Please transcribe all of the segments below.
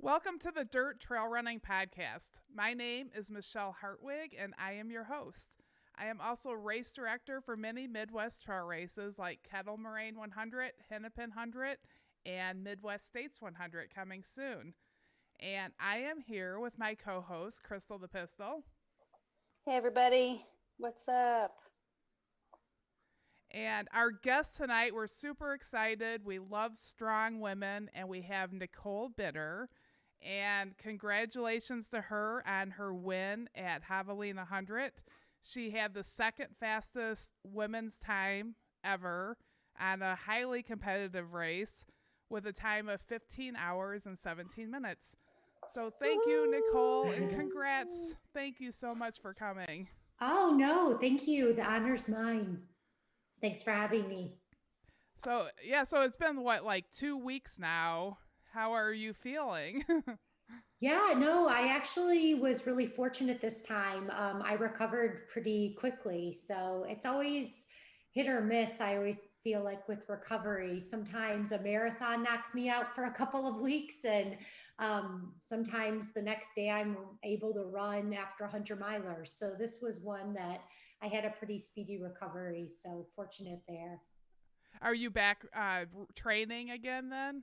Welcome to the Dirt Trail Running Podcast. My name is Michelle Hartwig, and I am your host. I am also race director for many Midwest trail races like Kettle Moraine 100, Hennepin 100, and Midwest States 100 coming soon. And I am here with my co-host, Crystal the Pistol. Hey everybody, what's up? And our guest tonight, we're super excited. We love strong women, and we have Nicole Bitter. And congratulations to her on her win at Javelina Jundred. She had the second fastest women's time ever on a highly competitive race with a time of 15 hours and 17 minutes. So thank you, Nicole, and congrats. Thank you so much for coming. Oh, no, thank you. The honor's mine. Thanks for having me. So it's been like 2 weeks now. How are you feeling? Yeah, no, I actually was really fortunate this time. I recovered pretty quickly. So it's always hit or miss. I always feel like with recovery, sometimes a marathon knocks me out for a couple of weeks. And sometimes the next day I'm able to run after 100 milers. So this was one that I had a pretty speedy recovery. So fortunate there. Are you back training again then?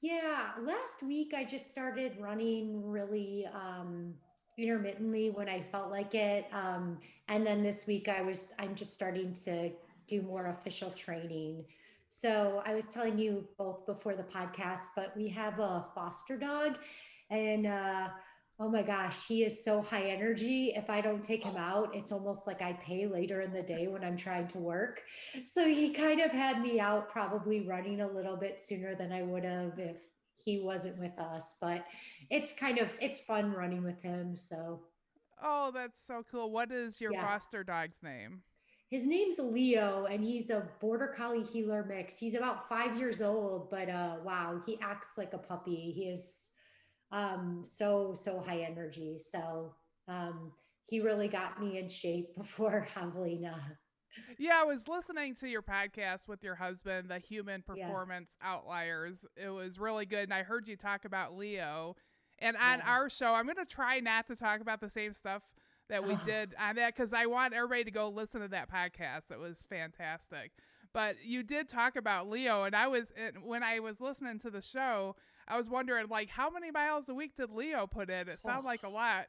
Yeah, last week I just started running really intermittently when I felt like it. And then this week I'm just starting to do more official training. So I was telling you both before the podcast, but we have a foster dog and oh my gosh, he is so high energy. If I don't take him out, it's almost like I pay later in the day when I'm trying to work. So he kind of had me out probably running a little bit sooner than I would have if he wasn't with us. But it's fun running with him. So Oh, that's so cool. What is your yeah. foster dog's name? His name's Leo and he's a border collie heeler mix. He's about 5 years old, but wow, he acts like a puppy. He is so high energy. So he really got me in shape before Javelina. Yeah, I was listening to your podcast with your husband, the Human Yeah. Performance Outliers. It was really good. And I heard you talk about Leo. And on Yeah. our show, I'm going to try not to talk about the same stuff that we did on that because I want everybody to go listen to that podcast. It was fantastic. But you did talk about Leo, and when I was listening to the show, I was wondering like how many miles a week did Leo put in? It sounded like a lot.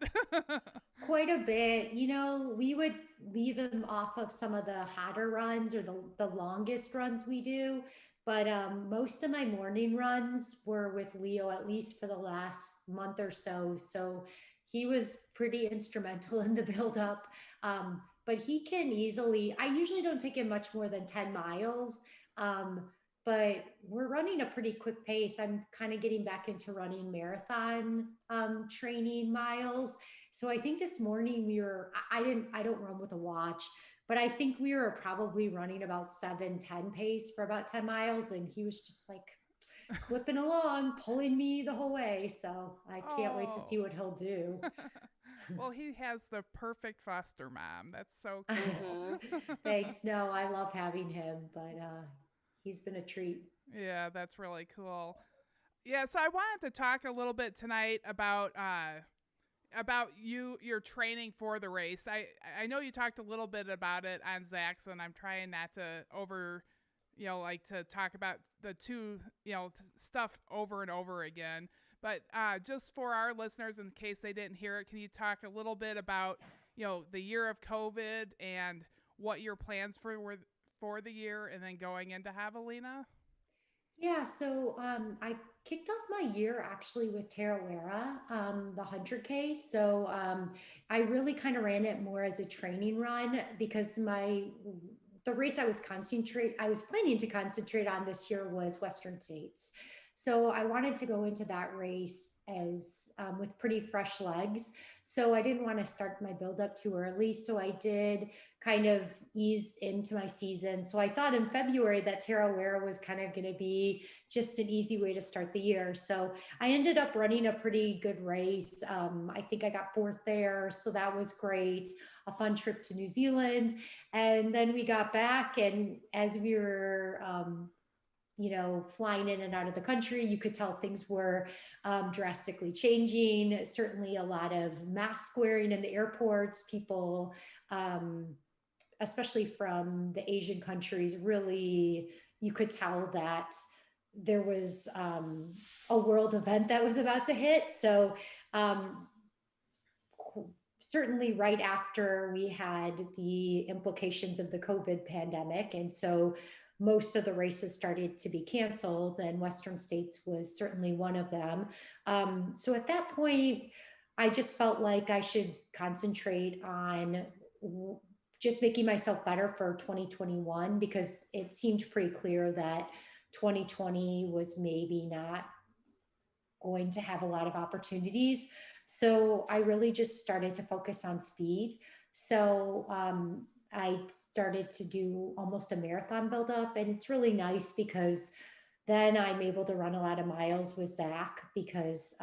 Quite a bit. We would leave him off of some of the hotter runs or the longest runs we do. But most of my morning runs were with Leo, at least for the last month or so. So he was pretty instrumental in the buildup. But he can easily, I usually don't take him much more than 10 miles. Um, but we're running a pretty quick pace. I'm kind of getting back into running marathon training miles. So I think this morning I don't run with a watch, but I think we were probably running about 7:10 pace for about 10 miles. And he was just like clipping along, pulling me the whole way. So I can't wait to see Oh. what he'll do. Well, he has the perfect foster mom. That's so cool. Mm-hmm. Thanks. No, I love having him, but he's been a treat. Yeah, that's really cool. Yeah, so I wanted to talk a little bit tonight about your training for the race. I know you talked a little bit about it on Zach's, and I'm trying not to like to talk about the two stuff over and over again. But just for our listeners, in case they didn't hear it, can you talk a little bit about the year of COVID and what your plans for the year, and then going into Javelina? Yeah, so I kicked off my year actually with Tarawera, the 100K. So I really kind of ran it more as a training run because the race I was planning to concentrate on this year was Western States. So I wanted to go into that race as with pretty fresh legs. So I didn't want to start my build up too early. So I did kind of ease into my season. So I thought in February that Tarawera was kind of going to be just an easy way to start the year. So I ended up running a pretty good race. I think I got fourth there. So that was great. A fun trip to New Zealand. And then we got back, and as we were flying in and out of the country, you could tell things were drastically changing. Certainly a lot of mask wearing in the airports, people, especially from the Asian countries, really, you could tell that there was a world event that was about to hit. So um, certainly right after we had the implications of the COVID pandemic. And so most of the races started to be canceled, and Western states was certainly one of them. So at that point, I just felt like I should concentrate on just making myself better for 2021, because it seemed pretty clear that 2020 was maybe not going to have a lot of opportunities. So I really just started to focus on speed. So I started to do almost a marathon buildup, and it's really nice because then I'm able to run a lot of miles with Zach, because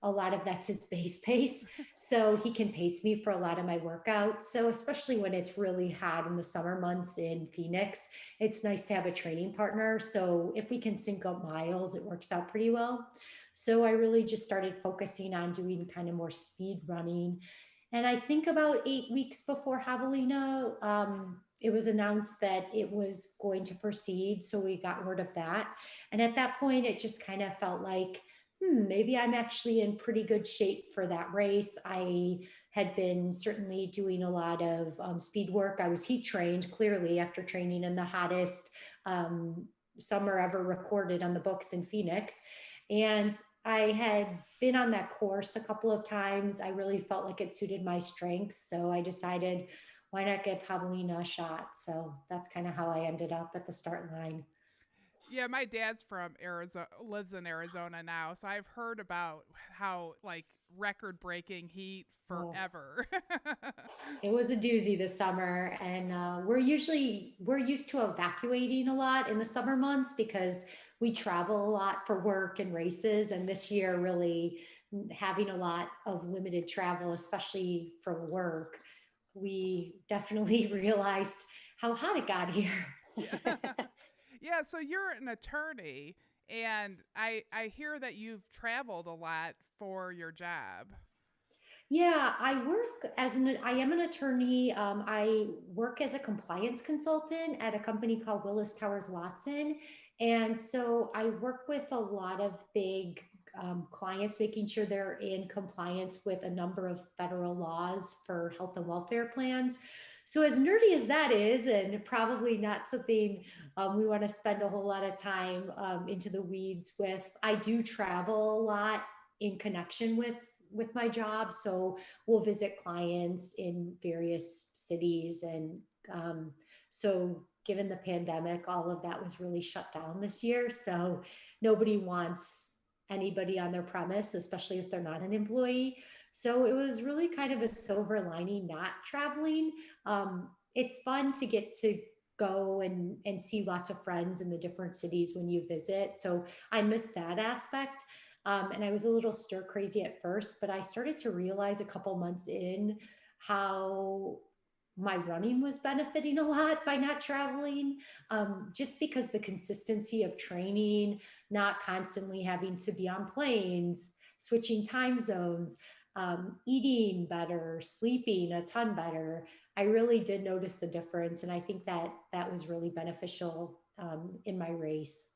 a lot of that's his base pace. So he can pace me for a lot of my workouts. So especially when it's really hot in the summer months in Phoenix, it's nice to have a training partner. So if we can sync up miles, it works out pretty well. So I really just started focusing on doing kind of more speed running. And I think about 8 weeks before Javelina, it was announced that it was going to proceed. So we got word of that. And at that point, it just kind of felt like, maybe I'm actually in pretty good shape for that race. I had been certainly doing a lot of speed work. I was heat trained, clearly, after training in the hottest summer ever recorded on the books in Phoenix. And I had been on that course a couple of times. I really felt like it suited my strengths. So I decided, why not give Javelina a shot? So that's kind of how I ended up at the start line. Yeah, my dad's from Arizona, lives in Arizona now, so I've heard about how like record-breaking heat Oh, forever. it was a doozy this summer, and we're used to evacuating a lot in the summer months because we travel a lot for work and races, and this year really having a lot of limited travel, especially for work, we definitely realized how hot it got here. Yeah. Yeah, so you're an attorney, and I hear that you've traveled a lot for your job. Yeah, I am an attorney. I work as a compliance consultant at a company called Willis Towers Watson. And so I work with a lot of big clients, making sure they're in compliance with a number of federal laws for health and welfare plans. So, as nerdy as that is, and probably not something we want to spend a whole lot of time into the weeds with, I do travel a lot in connection with my job. So we'll visit clients in various cities. And so given the pandemic, all of that was really shut down this year. So nobody wants anybody on their premise, especially if they're not an employee. So it was really kind of a silver lining not traveling. It's fun to get to go and see lots of friends in the different cities when you visit. So I missed that aspect. And I was a little stir crazy at first, but I started to realize a couple months in how my running was benefiting a lot by not traveling, just because the consistency of training, not constantly having to be on planes, switching time zones, eating better, sleeping a ton better. I really did notice the difference. And I think that that was really beneficial in my race.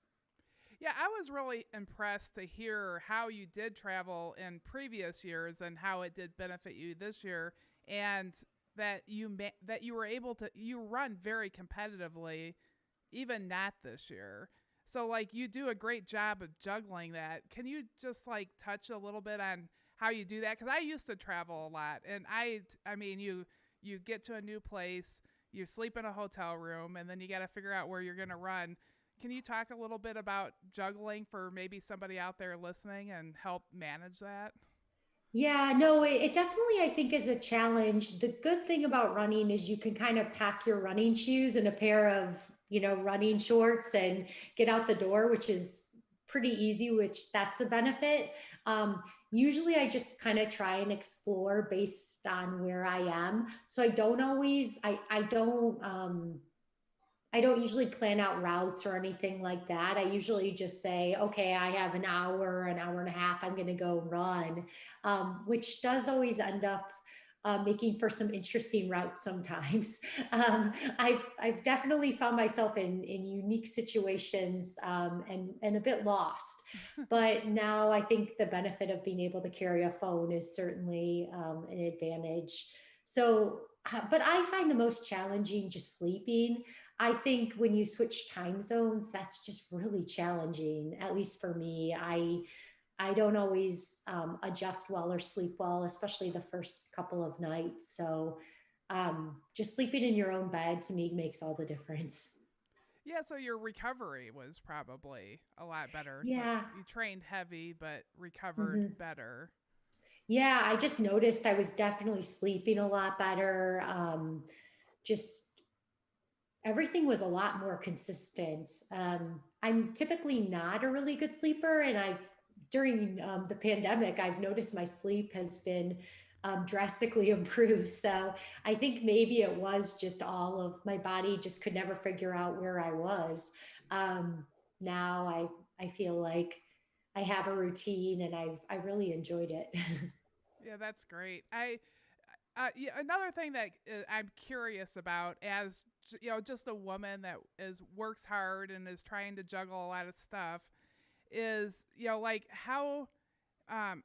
Yeah, I was really impressed to hear how you did travel in previous years and how it did benefit you this year, and that that you were able to you run very competitively, even not this year. So like you do a great job of juggling that. Can you just like touch a little bit on how you do that? Because I used to travel a lot, and I mean you get to a new place, you sleep in a hotel room, and then you got to figure out where you're going to run. Can you talk a little bit about juggling for maybe somebody out there listening and help manage that? Yeah, no, it definitely, I think, is a challenge. The good thing about running is you can kind of pack your running shoes and a pair of, running shorts and get out the door, which is pretty easy, which that's a benefit. Usually I just kind of try and explore based on where I am. So I don't always, I don't, I don't usually plan out routes or anything like that. I usually just say, okay, I have an hour and a half, I'm going to go run, which does always end up making for some interesting routes sometimes. I've definitely found myself in unique situations and a bit lost. But now I think the benefit of being able to carry a phone is certainly an advantage. So, but I find the most challenging just sleeping. I think when you switch time zones, that's just really challenging, at least for me. I don't always adjust well or sleep well, especially the first couple of nights. So just sleeping in your own bed to me makes all the difference. Yeah, so your recovery was probably a lot better. So Yeah. you trained heavy, but recovered Hmm. better. Yeah, I just noticed I was definitely sleeping a lot better. Just everything was a lot more consistent. I'm typically not a really good sleeper, and I've during the pandemic, I've noticed my sleep has been drastically improved. So I think maybe it was just all of my body just could never figure out where I was. Um, Now I feel like I have a routine, and I really enjoyed it. Yeah, that's great. Yeah, another thing that I'm curious about, as just a woman that is works hard and is trying to juggle a lot of stuff, is um,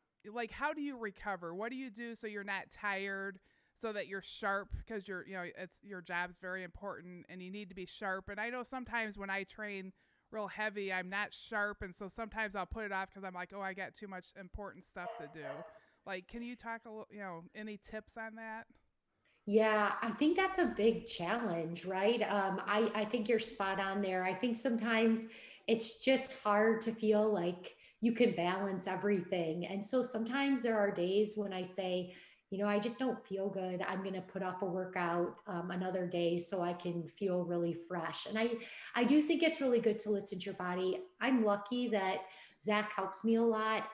how do you recover? What do you do so you're not tired, so that you're sharp? Because it's your job's very important and you need to be sharp. And I know sometimes when I train real heavy, I'm not sharp, and so sometimes I'll put it off because I'm like, oh, I got too much important stuff to do. Like, can you talk a little, any tips on that? Yeah, I think that's a big challenge, right? I think you're spot on there. I think sometimes it's just hard to feel like you can balance everything. And so sometimes there are days when I say, I just don't feel good. I'm going to put off a workout another day so I can feel really fresh. And I do think it's really good to listen to your body. I'm lucky that Zach helps me a lot.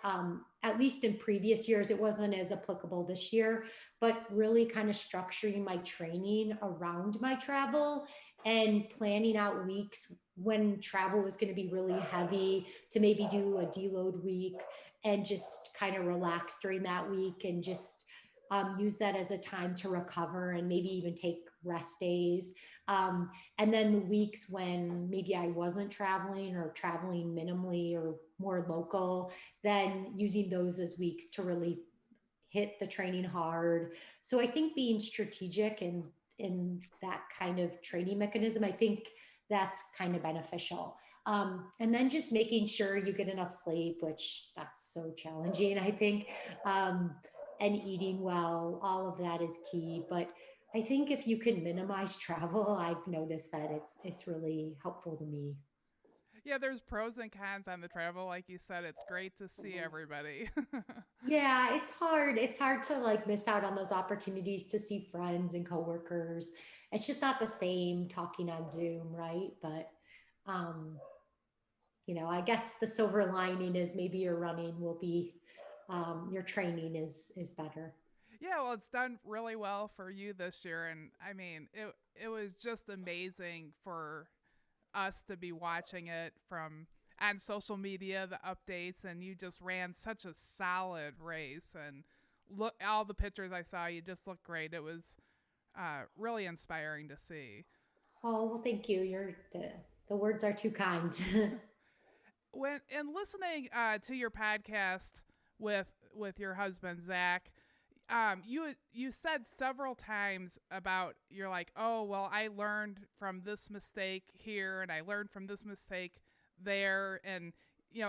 At least in previous years, it wasn't as applicable this year, but really kind of structuring my training around my travel and planning out weeks when travel was going to be really heavy to maybe do a deload week and just kind of relax during that week and just use that as a time to recover and maybe even take rest days. And then the weeks when maybe I wasn't traveling or traveling minimally or more local, then using those as weeks to really hit the training hard. So I think being strategic in that kind of training mechanism, I think that's kind of beneficial. And then just making sure you get enough sleep, which that's so challenging, I think, um, and eating well, all of that is key. But I think if you can minimize travel, I've noticed that it's really helpful to me. Yeah, there's pros and cons on the travel. Like you said, it's great to see everybody. Yeah, it's hard. It's hard to like miss out on those opportunities to see friends and coworkers. It's just not the same talking on Zoom, right? But um, I guess the silver lining is maybe your running will be your training is better. Yeah, well, it's done really well for you this year, and I mean, it was just amazing for us to be watching it from on social media, the updates, and you just ran such a solid race. And look, all the pictures I saw, you just looked great. It was really inspiring to see. Oh, well, thank you. The words are too kind. When and listening to your podcast with your husband Zach, you said several times about you're like, oh well, I learned from this mistake here, and I learned from this mistake there, and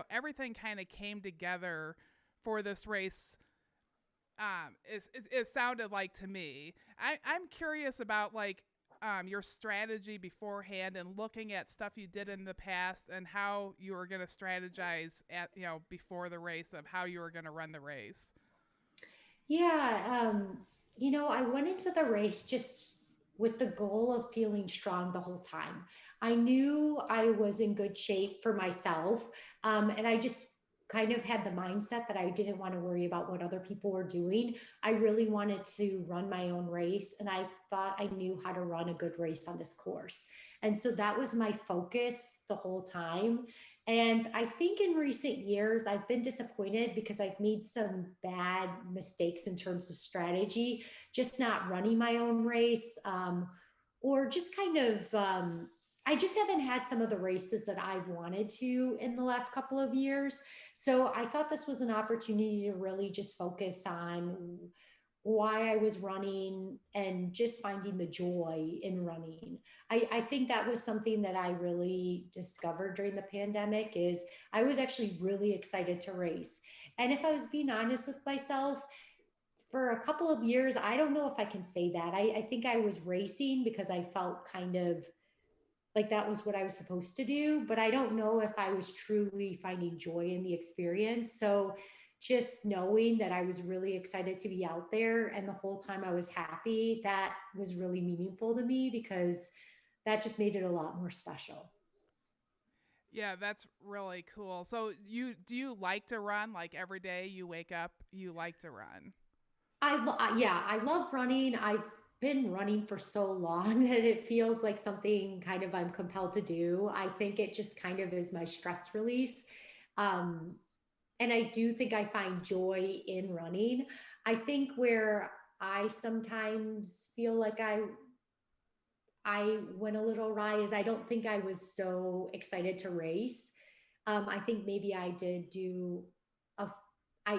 everything kind of came together for this race. It sounded like to me. I'm curious about like your strategy beforehand and looking at stuff you did in the past and how you were going to strategize at before the race of how you were going to run the race. Yeah, I went into the race just with the goal of feeling strong the whole time. I knew I was in good shape for myself, and I just kind of had the mindset that I didn't want to worry about what other people were doing. I really wanted to run my own race, and I thought I knew how to run a good race on this course. And so that was my focus the whole time. And I think in recent years, I've been disappointed because I've made some bad mistakes in terms of strategy, just not running my own race, or just kind of, I just haven't had some of the races that I've wanted to in the last couple of years. So I thought this was an opportunity to really just focus on why I was running and just finding the joy in running. I think that was something that I really discovered during the pandemic is I was actually really excited to race. And if I was being honest with myself, for a couple of years, I don't know if I can say that. I think I was racing because I felt kind of like that was what I was supposed to do, but I don't know if I was truly finding joy in the experience. So just knowing that I was really excited to be out there and the whole time I was happy, that was really meaningful to me because that just made it a lot more special. Yeah, that's really cool. So do you like to run like every day you wake up, you like to run? Yeah, I love running. I've been running for so long that it feels like something kind of I'm compelled to do. I think it just kind of is my stress release. Um, and I do think I find joy in running. I think where I sometimes feel like I went a little awry is I don't think I was so excited to race. I think maybe I did do a,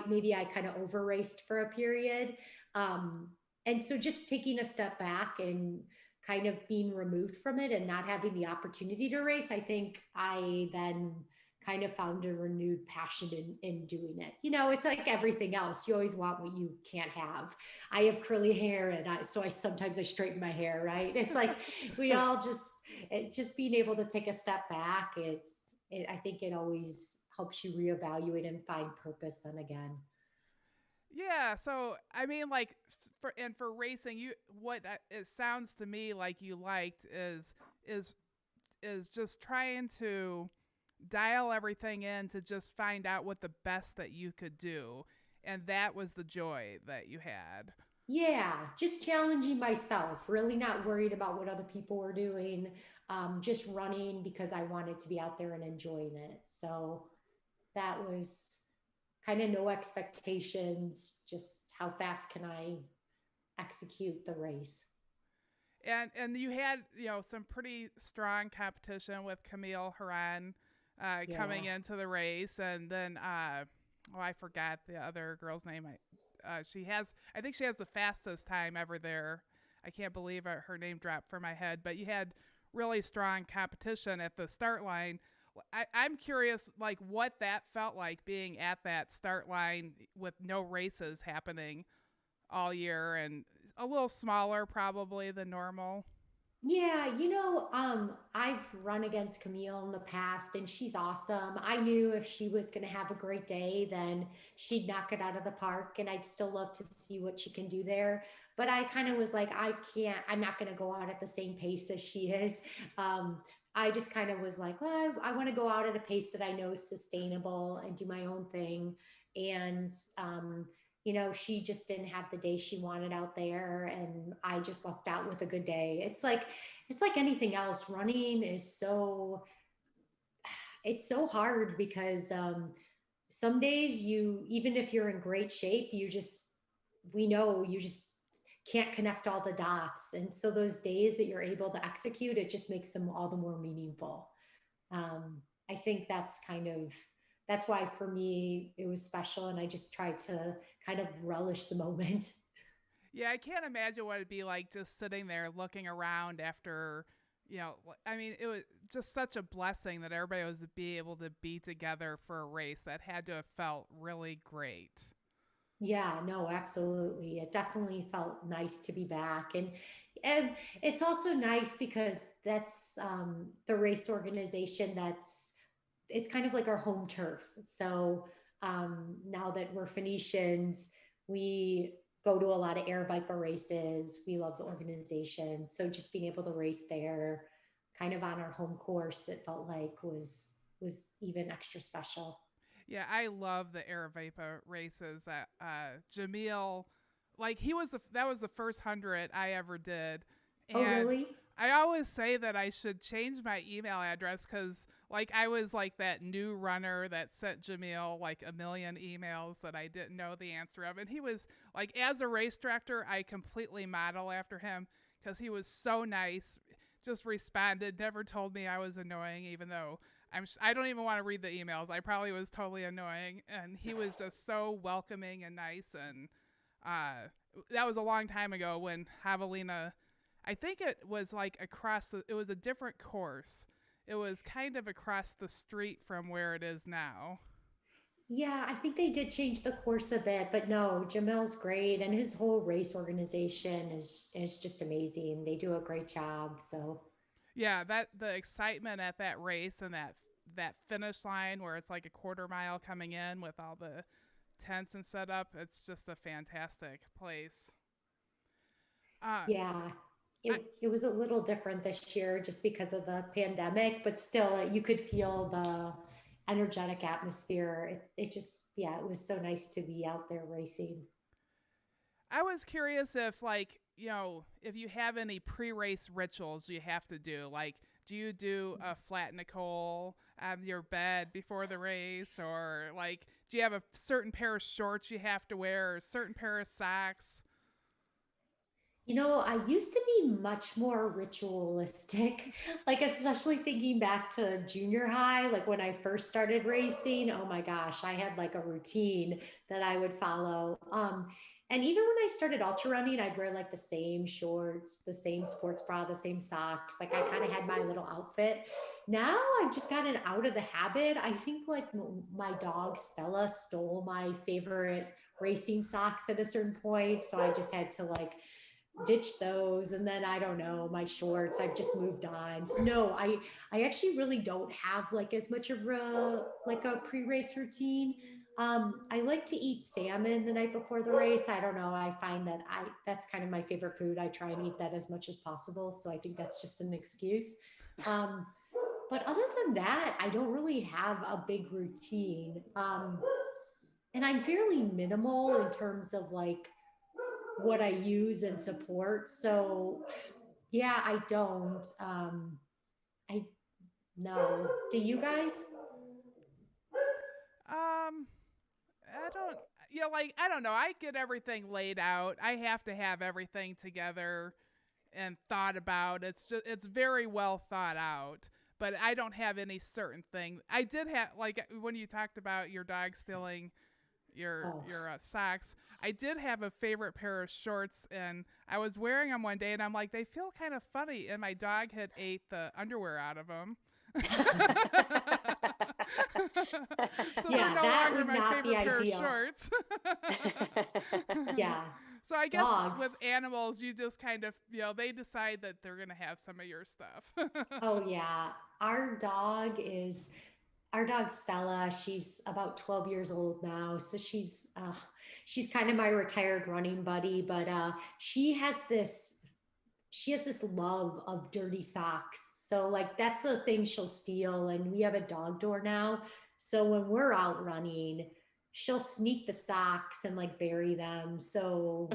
maybe I kind of over raced for a period. Um, and so just taking a step back and kind of being removed from it and not having the opportunity to race, I think I then kind of found a renewed passion in doing it. You know, it's like everything else. You always want what you can't have. I have curly hair and so I sometimes I straighten my hair, right? It's like we all just being able to take a step back. I think it always helps you reevaluate and find purpose then again. Yeah, so I mean, like for racing, you it sounds to me like you liked is is just trying to dial everything in to just find out what the best that you could do, and that was the joy that you had. Yeah, just challenging myself, really not worried about what other people were doing, just running because I wanted to be out there and enjoying it. So that was kind of no expectations, just how fast can I execute the race. And you had some pretty strong competition with Camille Haran coming Yeah. into the race, and then oh, I forgot the other girl's name. She has, I think she has the fastest time ever there. I can't believe her name dropped from my head, but you had really strong competition at the start line. I'm curious, like what that felt like being at that start line with no races happening all year and a little smaller probably than normal. Yeah, I've run against Camille in the past and she's awesome. I knew if she was going to have a great day, then she'd knock it out of the park and I'd still love to see what she can do there. But I kind of was like, I'm not going to go out at the same pace as she is. Um, I just kind of was like, well, I want to go out at a pace that I know is sustainable and do my own thing. And, she just didn't have the day she wanted out there and I just lucked out with a good day. It's like anything else. Running is it's so hard because some days even if you're in great shape, we know you just can't connect all the dots. And so those days that you're able to execute, it just makes them all the more meaningful. I think that's why for me it was special. And I just tried to kind of relish the moment. Yeah, I can't imagine what it'd be like just sitting there looking around after, I mean, it was just such a blessing that everybody was to be able to be together for a race that had to have felt really great. Yeah, no, absolutely. It definitely felt nice to be back. And it's also nice because that's the race organization it's kind of like our home turf. So now that we're Phoenicians, we go to a lot of Air Viper races. We love the organization. So just being able to race there kind of on our home course, it felt like was even extra special. Yeah, I love the Aravaipa races. Jamil, like that was the first 100 I ever did, Oh, and really? I always say that I should change my email address because, like, I was like that new runner that sent Jamil like a million emails that I didn't know the answer of. And he was like, as a race director, I completely model after him because he was so nice, just responded, never told me I was annoying, even though I don't even want to read the emails. I probably was totally annoying. And he was just so welcoming and nice. And that was a long time ago when Javelina, I think it was like it was a different course. It was kind of across the street from where it is now. Yeah, I think they did change the course a bit, but no, Jamel's great, and his whole race organization is just amazing. They do a great job. So Yeah, that the excitement at that race and that finish line where it's like a quarter mile coming in with all the tents and setup, it's just a fantastic place. Uh, yeah, I, it was a little different this year just because of the pandemic, but still, you could feel the energetic atmosphere. It just, yeah, it was so nice to be out there racing. I was curious if, like, if you have any pre-race rituals you have to do. Like, do you do a flat Nicole on your bed before the race, or like, do you have a certain pair of shorts you have to wear, or a certain pair of socks? I used to be much more ritualistic, like especially thinking back to junior high, like when I first started racing. Oh my gosh, I had like a routine that I would follow. And even when I started ultra running, I'd wear like the same shorts, the same sports bra, the same socks. Like I kind of had my little outfit. Now I've just gotten out of the habit. I think like my dog Stella stole my favorite racing socks at a certain point. So I just had to like ditch those, and then I don't know, my shorts, I've just moved on. So no, I actually really don't have like as much of a pre-race routine. I like to eat salmon the night before the race. I don't know, I find that I that's kind of my favorite food. I try and eat that as much as possible, so I think that's just an excuse. um but other than that, I don't really have a big routine. And I'm fairly minimal in terms of like what I use and support. So yeah, I don't. I no. Do you guys? Um, I don't. Yeah, like, I don't know. I get everything laid out. I have to have everything together and thought about. It's very well thought out. But I don't have any certain thing. I did have, like, when you talked about your dog stealing Oh. your socks. I did have a favorite pair of shorts, and I was wearing them one day, and I'm like, they feel kind of funny, and my dog had ate the underwear out of them. So they're Yeah, no that longer would my not be favorite pair of ideal. shorts. Yeah. So I guess with Dogs. animals, you just kind of, they decide that they're going to have some of your stuff. Oh yeah. Our dog is our dog Stella. She's about 12 years old now. So she's kind of my retired running buddy, but she has this love of dirty socks. So like that's the thing she'll steal. And we have a dog door now. So when we're out running, she'll sneak the socks and like bury them. So,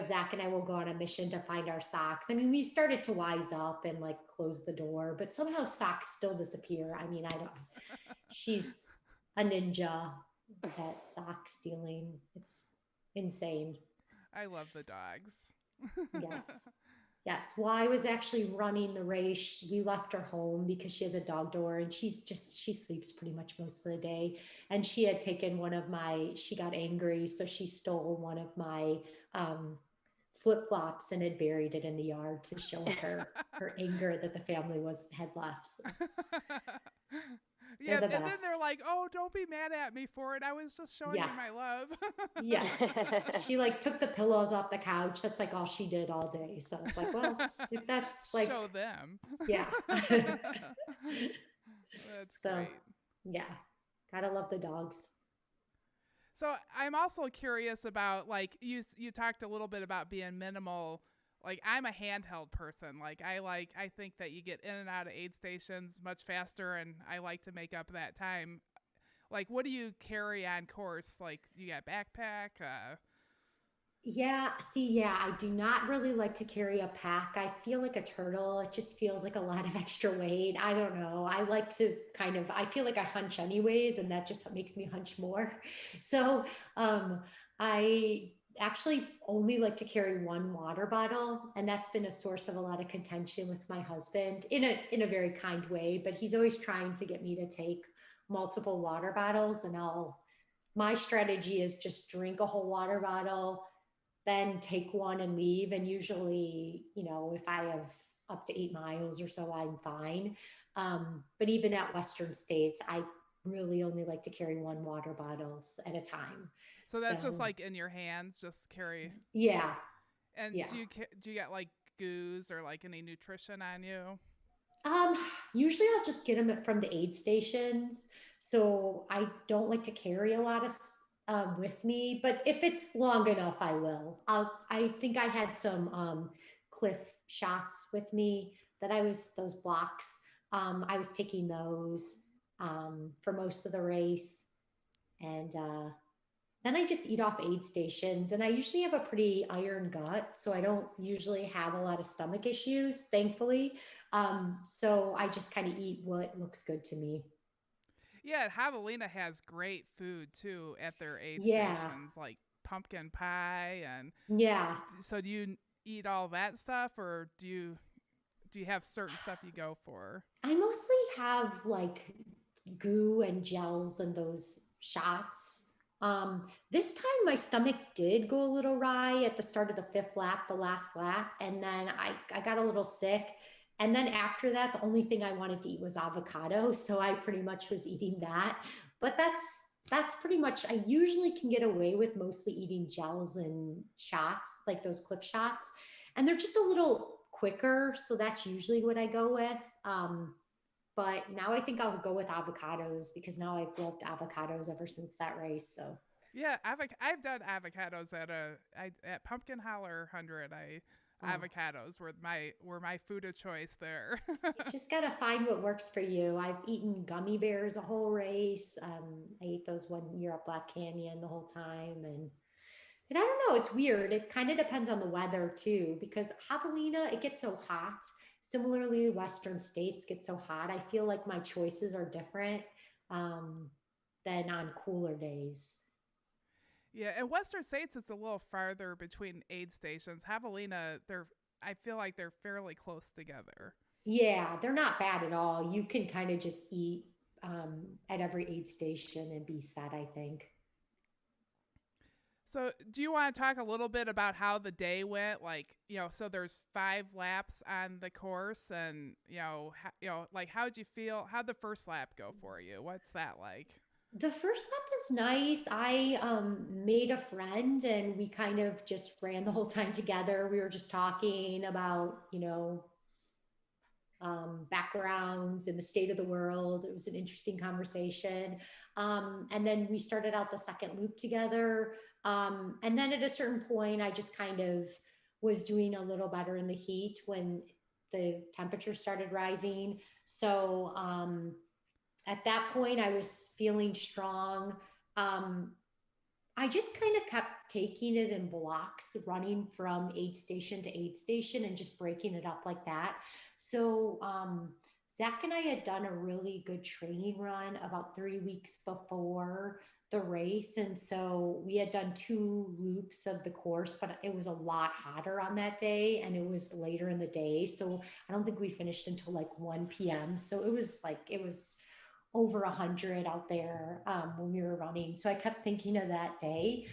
Zach and I will go on a mission to find our socks. I mean, we started to wise up and like close the door, but somehow socks still disappear. I mean, I don't, she's a ninja at sock stealing. It's insane. I love the dogs. Yes. Yes. Well, I was actually running the race. We left her home because she has a dog door and she sleeps pretty much most of the day. And she had taken she got angry. So she stole one of my um, flip flops and had buried it in the yard to show her anger that the family had left. So they're Yeah, the and then they're best. like, "Oh, don't be mad at me for it. I was just showing Yeah. you my love." Yes. She like took the pillows off the couch. That's like all she did all day. So it's like, well, if that's like, Show them. yeah. That's So, great. yeah, gotta love the dogs. So I'm also curious about, like, you talked a little bit about being minimal. Like, I'm a handheld person. I think that you get in and out of aid stations much faster, and I like to make up that time. Like, what do you carry on course? Like, you got backpack? Yeah, see, yeah, I do not really like to carry a pack. I feel like a turtle. It just feels like a lot of extra weight. I don't know. I like to kind of, I feel like I hunch anyways, and that just makes me hunch more. So, um, I actually only like to carry one water bottle, and that's been a source of a lot of contention with my husband in a very kind way, but he's always trying to get me to take multiple water bottles, and my strategy is just drink a whole water bottle, then take one and leave. And usually, if I have up to 8 miles or so, I'm fine. But even at Western states, I really only like to carry one water bottles at a time. So that's just So like in your hands, just carry. yeah, And yeah. do you get like goos or like any nutrition on you? Um, Usually I'll just get them from the aid stations. So I don't like to carry a lot of with me, but if it's long enough, I will. I think I had some cliff shots with me that those blocks. I was taking those for most of the race. And then I just eat off aid stations, and I usually have a pretty iron gut, so I don't usually have a lot of stomach issues, thankfully. So I just kind of eat what looks good to me. Yeah, Javelina has great food too at their aid Yeah, stations, like pumpkin pie. And yeah. so do you eat all that stuff, or do you have certain stuff you go for? I mostly have like goo and gels and those shots. This time my stomach did go a little wry at the start of the fifth lap, the last lap, and then I got a little sick. And then after that, the only thing I wanted to eat was avocado, so I pretty much was eating that. But that's pretty much, I usually can get away with mostly eating gels and shots, like those clip shots, and they're just a little quicker, so that's usually what I go with. But now I think I'll go with avocados because now I've loved avocados ever since that race. So Yeah, I've done avocados at Pumpkin Holler 100. I oh, avocados were my food of choice there. you just gotta find what works for you. I've eaten gummy bears a whole race. I ate those one year at Black Canyon the whole time, and I don't know. It's weird. It kind of depends on the weather too, because Javelina, it gets so hot. Similarly, Western states get so hot. I feel like my choices are different um, than on cooler days. Yeah, in Western states it's a little farther between aid stations. Javelina, they're I feel like they're fairly close together. Yeah, they're not bad at all. You can kind of just eat at every aid station and be set, I think. So, do you want to talk a little bit about how the day went? Like, so there's 5 laps on the course, and like how'd you feel? How'd the first lap go for you? What's that like? The first lap was nice. I made a friend and we kind of just ran the whole time together. We were just talking about, backgrounds and the state of the world. It was an interesting conversation. And then we started out the second loop together. And then at a certain point, I just kind of was doing a little better in the heat when the temperature started rising. So at that point, I was feeling strong. Um, I just kind of kept taking it in blocks, running from aid station to aid station and just breaking it up like that. So, Zach and I had done a really good training run about 3 weeks before the race. And so we had done 2 loops of the course, but it was a lot hotter on that day and it was later in the day. So I don't think we finished until like 1 p.m. So it was over 100 out there when we were running. So I kept thinking of that day.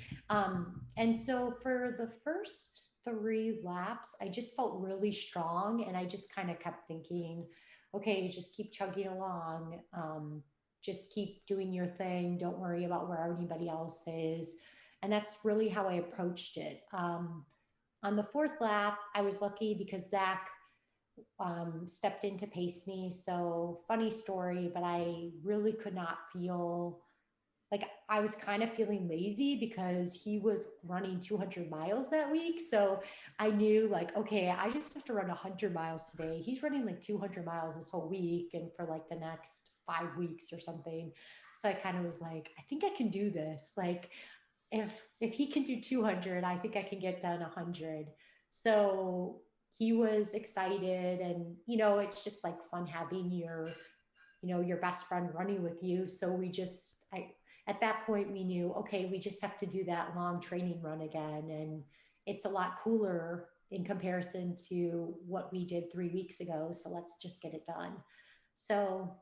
And so for the first 3 laps, I just felt really strong. And I just kind of kept thinking, okay, just keep chugging along. Just keep doing your thing. Don't worry about where anybody else is. And that's really how I approached it. On the fourth lap, I was lucky because Zach stepped in to pace me. So, funny story, but I really could not feel like I was kind of feeling lazy because he was running 200 miles that week. So I knew, like, okay, I just have to run 100 miles today. He's running like 200 miles this whole week and for like the next 5 weeks or something. So I kind of was like, I think I can do this. Like, if he can do 200, I think I can get done 100. So he was excited, and it's just like fun having your best friend running with you. So I at that point we knew, okay, we just have to do that long training run again, and it's a lot cooler in comparison to what we did 3 weeks ago. So let's just get it done. So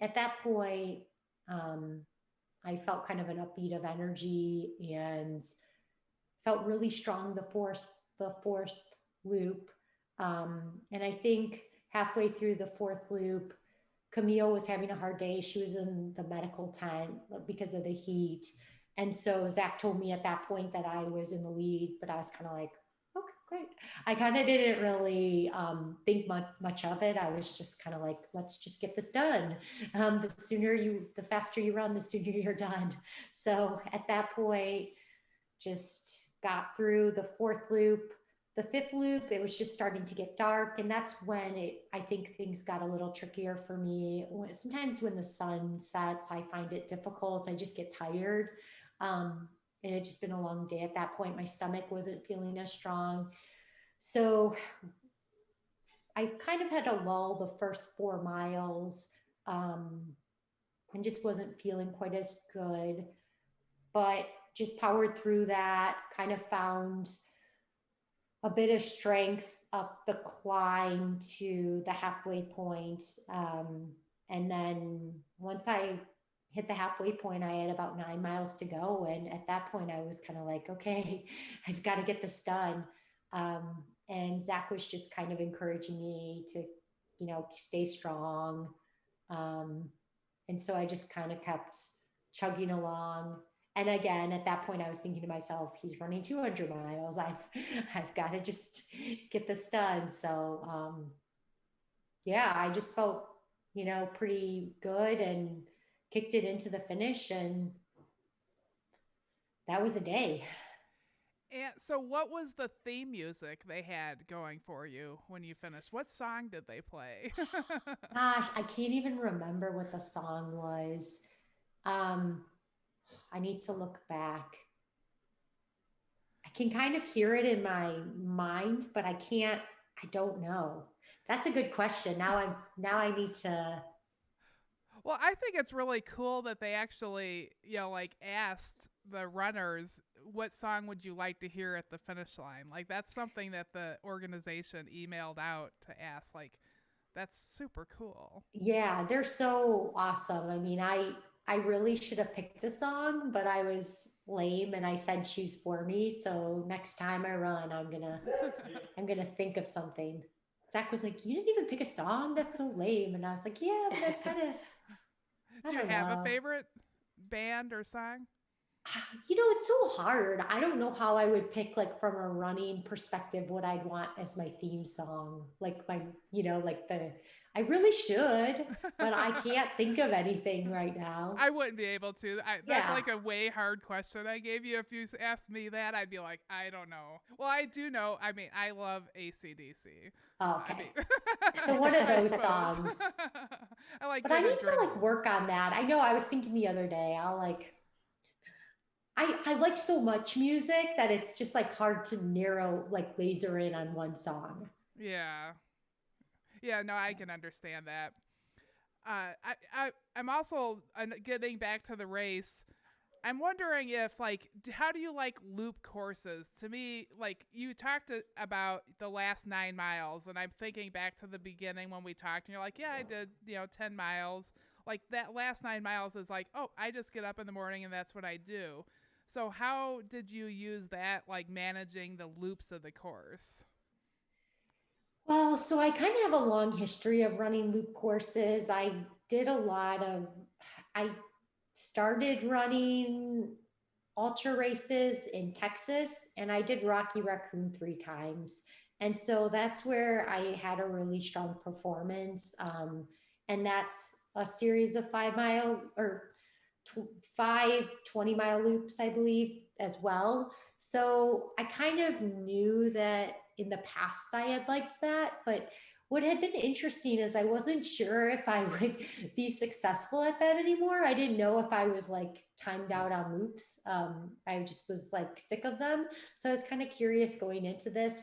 at that point, um, I felt kind of an upbeat of energy and felt really strong the fourth loop. And I think halfway through the fourth loop, Camille was having a hard day. She was in the medical tent because of the heat. And so Zach told me at that point that I was in the lead, but I was kind of like, okay, great. I kind of didn't really think much of it. I was just kind of like, let's just get this done. The faster you run, the sooner you're done. So at that point, just got through the fourth loop. The fifth loop, it was just starting to get dark, and that's when I think things got a little trickier for me. Sometimes when the sun sets, I find it difficult. I just get tired. And it had just been a long day at that point. My stomach wasn't feeling as strong. So I kind of had to lull the first 4 miles, and just wasn't feeling quite as good. But just powered through that, kind of found a bit of strength up the climb to the halfway point. And then once I hit the halfway point, I had about 9 miles to go. And at that point, I was kind of like, okay, I've got to get this done. And Zach was just kind of encouraging me to, stay strong. And so I just kind of kept chugging along. And again, at that point, I was thinking to myself, he's running 200 miles. I've got to just get this done. So, yeah, I just felt, pretty good and kicked it into the finish. And that was a day. And so, what was the theme music they had going for you when you finished? What song did they play? Gosh, I can't even remember what the song was. Um, I need to look back. I can kind of hear it in my mind, but I don't know. That's a good question. Now I need to. Well, I think it's really cool that they actually, like asked the runners, what song would you like to hear at the finish line? Like, that's something that the organization emailed out to ask. Like, that's super cool. Yeah, they're so awesome. I mean, I really should have picked a song, but I was lame and I said choose for me. So next time I run, I'm gonna think of something. Zach was like, "You didn't even pick a song? That's so lame." And I was like, "Yeah, but that's kind of I Do you don't have a know." favorite band or song? It's so hard. I don't know how I would pick, like, from a running perspective, what I'd want as my theme song. Like like I really should, but I can't think of anything right now. I wouldn't be able to. That's Yeah. like a way hard question I gave you. If you asked me that, I'd be like, I don't know. Well, I do know. I mean, I love AC/DC. Oh, I okay. mean, So one of I those suppose. songs. I like But I good need to, like, adrenaline. work on that. I know I was thinking the other day, I like so much music that it's just like hard to like laser in on one song. Yeah. Yeah, no, I can understand that. I'm also getting back to the race. I'm wondering if, like, how do you like loop courses? To me, like, you talked about the last 9 miles, and I'm thinking back to the beginning when we talked, and you're like, yeah, I did, 10 miles. Like, that last 9 miles is like, oh, I just get up in the morning and that's what I do. So, how did you use that, like, managing the loops of the course? Well, so I kind of have a long history of running loop courses. Did a lot of, I started running ultra races in Texas, and I did Rocky Raccoon 3 times. And so that's where I had a really strong performance. And that's a series of 5 mile or five 20-mile loops, I believe, as well. So I kind of knew that in the past I had liked that. But what had been interesting is I wasn't sure if I would be successful at that anymore. I didn't know if I was like timed out on loops. I just was like sick of them. So I was kind of curious going into this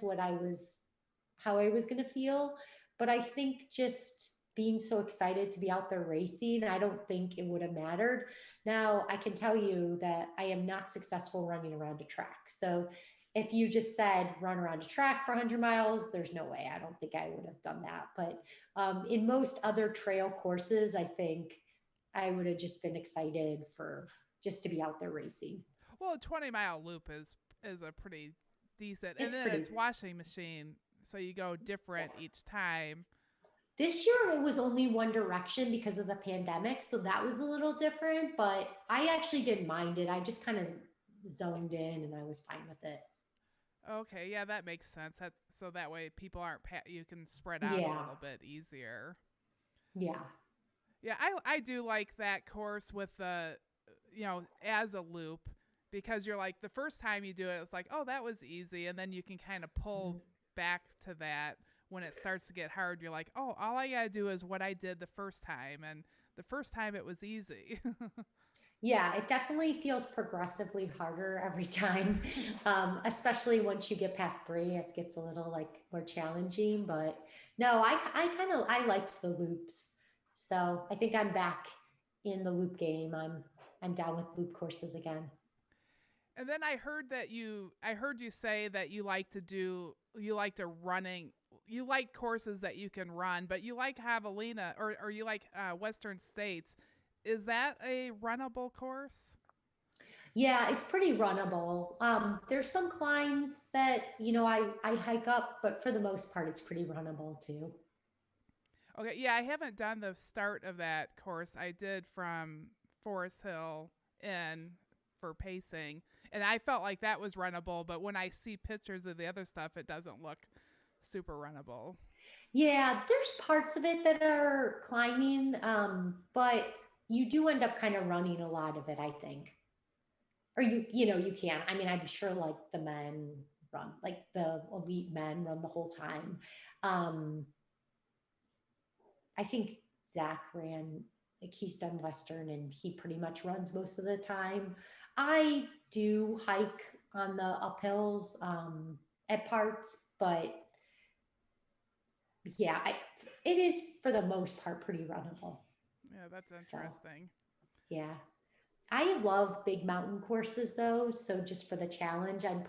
how I was going to feel. But I think just being so excited to be out there racing, I don't think it would have mattered. Now, I can tell you that I am not successful running around a track. So if you just said run around a track for 100 miles, there's no way. I don't think I would have done that. But in most other trail courses, I think I would have just been excited for just to be out there racing. Well, a 20-mile loop is a pretty decent, and It's then pretty. it's washing machine, so you go different each time. This year it was only one direction because of the pandemic, so that was a little different, but I actually didn't mind it. I just kind of zoned in and I was fine with it. Okay, yeah, that makes sense. So that way people aren't you can spread out a Yeah. little bit easier. Yeah. Yeah, I do like that course with the, as a loop, because you're like the first time you do it, it's like, oh, that was easy, and then you can kind of pull Mhm. back to that when it starts to get hard. You're like, oh, all I gotta do is what I did the first time, and the first time it was easy. Yeah, it definitely feels progressively harder every time, especially once you get past three. It gets a little like more challenging. But no, I liked the loops, so I think I'm back in the loop game. I'm down with loop courses again. And then I heard you say that you like courses that you can run, but you like Javelina, or you like Western States. Is that a runnable course? Yeah, it's pretty runnable. There's some climbs that I hike up, but for the most part, it's pretty runnable too. Okay, yeah, I haven't done the start of that course. I did from Forest Hill in for pacing, and I felt like that was runnable, but when I see pictures of the other stuff, it doesn't look super runnable. Yeah, there's parts of it that are climbing, but you do end up kind of running a lot of it, I think. Or you can. I mean, I'm sure like the men run, like the elite men run the whole time. Um, I think Zach ran, like he's done Western and he pretty much runs most of the time. I do hike on the uphills at parts, but yeah, it is for the most part pretty runnable. Yeah, that's So interesting. yeah. I love big mountain courses though, so just for the challenge, I'm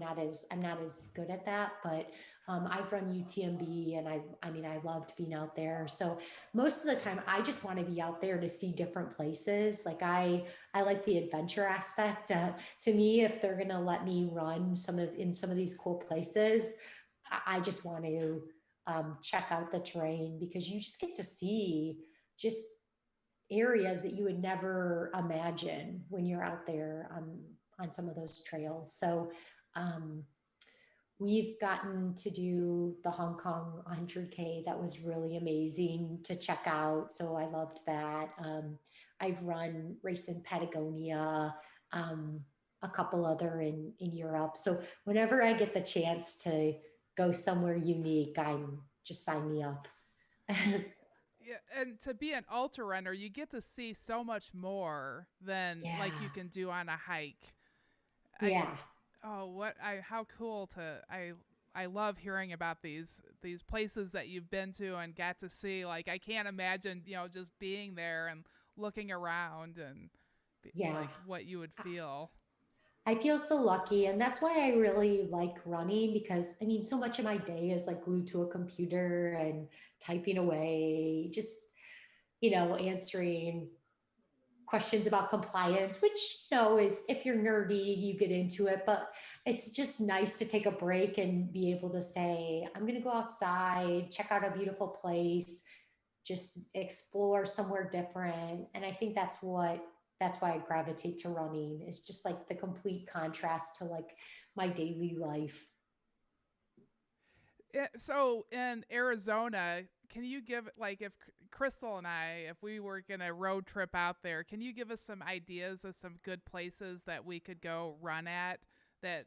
not as good at that, but I've run UTMB and I mean I loved being out there. So most of the time I just want to be out there to see different places. Like I like the adventure aspect. To me, if they're gonna let me run some of these cool places, I just want to check out the terrain because you just get to see just areas that you would never imagine when you're out there on some of those trails. So um, we've gotten to do the Hong Kong 100K. That was really amazing to check out. So I loved that. I've run race in Patagonia, a couple other in Europe. So whenever I get the chance to go somewhere unique, I'm just sign me up. Yeah, and to be an ultra runner, you get to see so much more than like you Yeah. can do on a hike. I Yeah. how cool to I love hearing about these places that you've been to and got to see. Like I can't imagine, just being there and looking around and Yeah. like what you would feel. I feel so lucky. And that's why I really like running because I mean, so much of my day is like glued to a computer and typing away, just, answering questions about compliance, which, is if you're nerdy, you get into it. But it's just nice to take a break and be able to say, I'm going to go outside, check out a beautiful place, just explore somewhere different. And I think that's why I gravitate to running. It's just like the complete contrast to like my daily life. So in Arizona, can you give like if Crystal and if we were gonna road trip out there, can you give us some ideas of some good places that we could go run at that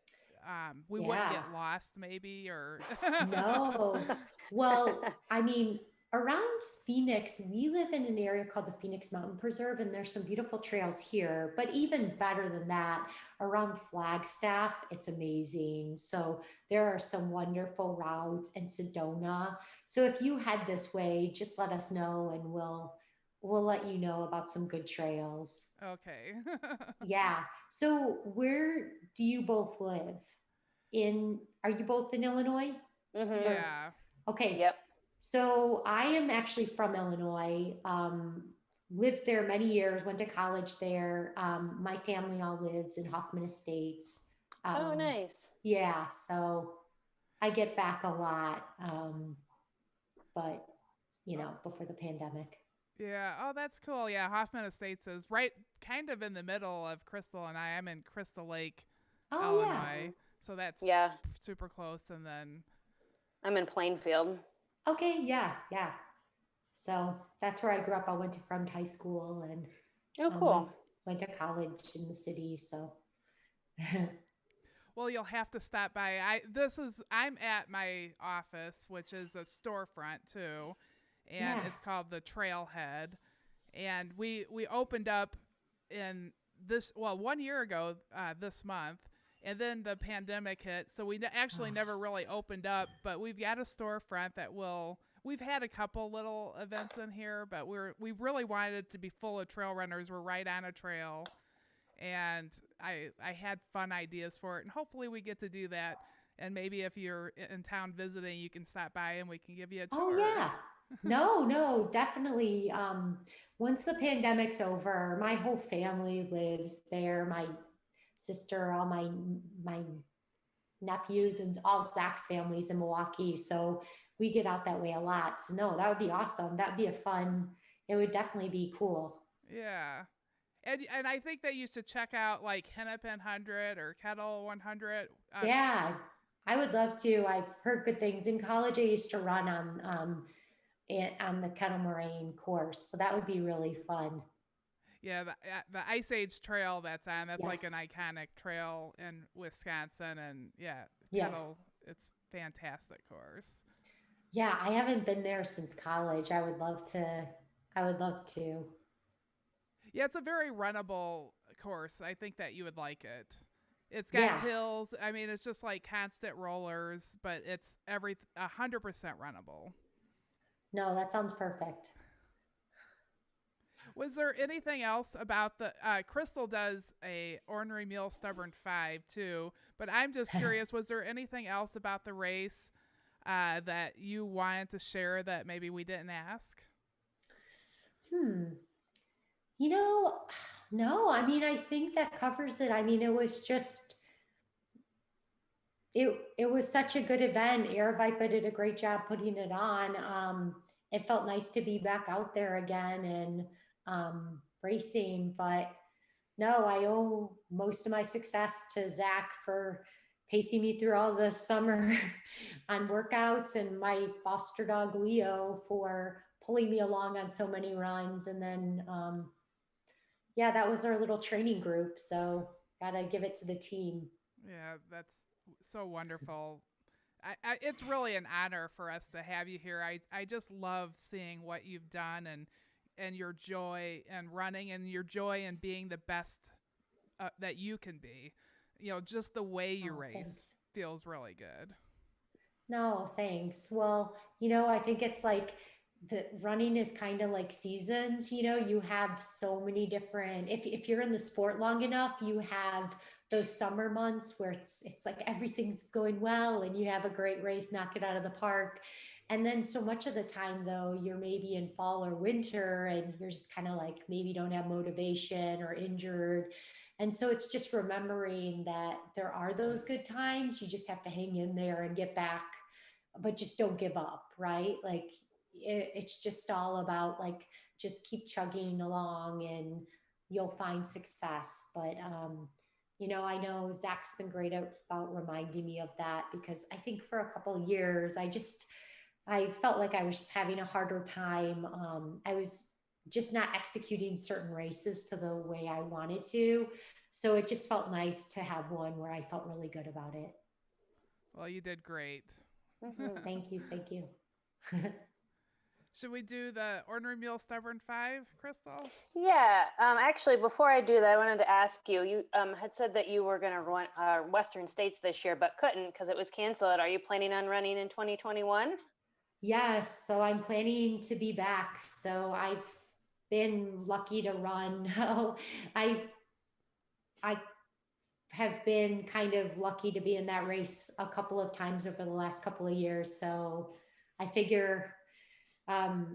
we wouldn't Yeah. get lost maybe or No. Well, I mean, around Phoenix, we live in an area called the Phoenix Mountain Preserve, and there's some beautiful trails here. But even better than that, around Flagstaff, it's amazing. So there are some wonderful routes in Sedona. So if you head this way, just let us know and we'll let you know about some good trails. Okay. Yeah. So where do you both live? Are you both in Illinois? Mm-hmm. Or Yeah. okay. Yep. So I am actually from Illinois. Lived there many years, went to college there. My family all lives in Hoffman Estates. Oh, nice. Yeah, so I get back a lot. But before the pandemic. Yeah. Oh, that's cool. Yeah, Hoffman Estates is right kind of in the middle of Crystal and I'm in Crystal Lake, Oh yeah. Illinois. So that's Yeah, super close and then I'm in Plainfield. Okay, yeah, yeah. So that's where I grew up. I went to Front High School and Oh, um, went cool. went to college in the city. So well, you'll have to stop by. I'm at my office, which is a storefront too, and yeah. it's called the Trailhead. And we opened up in this 1 year ago this month, and then the pandemic hit, so we actually never really opened up. But we've got a storefront that will. We've had a couple little events in here, but we really wanted it to be full of trail runners. We're right on a trail, and I had fun ideas for it, and hopefully we get to do that. And maybe if you're in town visiting, you can stop by and we can give you a Oh tour. yeah. No, no, definitely. Once the pandemic's over, my whole family lives there. My sister, all my nephews, and all Zach's families in Milwaukee. So we get out that way a lot. So no, that would be awesome. That'd be a fun. It would definitely be cool. Yeah. And I think that you should check out like Hennepin 100 or Kettle 100. Yeah, I would love to. I've heard good things. In college, I used to run on the Kettle Moraine course, so that would be really fun. Yeah, the Ice Age trail that's like an Yes. iconic trail in Wisconsin, and yeah, Yeah. Kettle, it's fantastic course. Yeah, I haven't been there since college. I would love to. I would love to. Yeah, it's a very runnable course. I think that you would like it. It's got Yeah. hills. I mean, it's just like constant rollers, but it's 100% runnable. No, that sounds perfect. Was there anything else about the Crystal does a Ornery Mule Stubborn 5 too, but I'm just curious, was there anything else about the race that you wanted to share that maybe we didn't ask? Hmm. You know, no, I mean, I think that covers it. I mean, it was such a good event. Air Vipa did a great job putting it on. It felt nice to be back out there again and racing. But no, I owe most of my success to Zach for pacing me through all the summer on workouts, and my foster dog Leo for pulling me along on so many runs. And then, yeah, that was our little training group. So gotta give it to the team. Yeah, that's so wonderful. It's really an honor for us to have you here. I just love seeing what you've done and your joy in running and your joy in being the best that you can be. You know, just the way you Oh, race thanks. feels really good. No, thanks. Well, I think it's like the running is kind of like seasons, you have so many different if you're in the sport long enough, you have those summer months where it's like everything's going well and you have a great race, knock it out of the park. And then so much of the time though, you're maybe in fall or winter and you're just kind of like maybe don't have motivation or injured. And so it's just remembering that there are those good times. You just have to hang in there and get back, but just don't give up, right? Like it's just all about like just keep chugging along and you'll find success. But I know Zach's been great about reminding me of that, because I think for a couple of years I felt like I was just having a harder time. I was just not executing certain races to the way I wanted to. So it just felt nice to have one where I felt really good about it. Well, you did great. Mhm. Thank you. Thank you. Should we do the Ornery Mule Stubborn 5, Crystal? Yeah, actually, before I do that, I wanted to ask you. You had said that you were going to run Western States this year, but couldn't because it was canceled. Are you planning on running in 2021? Yes, so I'm planning to be back. So I've been lucky to run. Oh, I I have been kind of lucky to be in that race a couple of times over the last couple of years. So I figure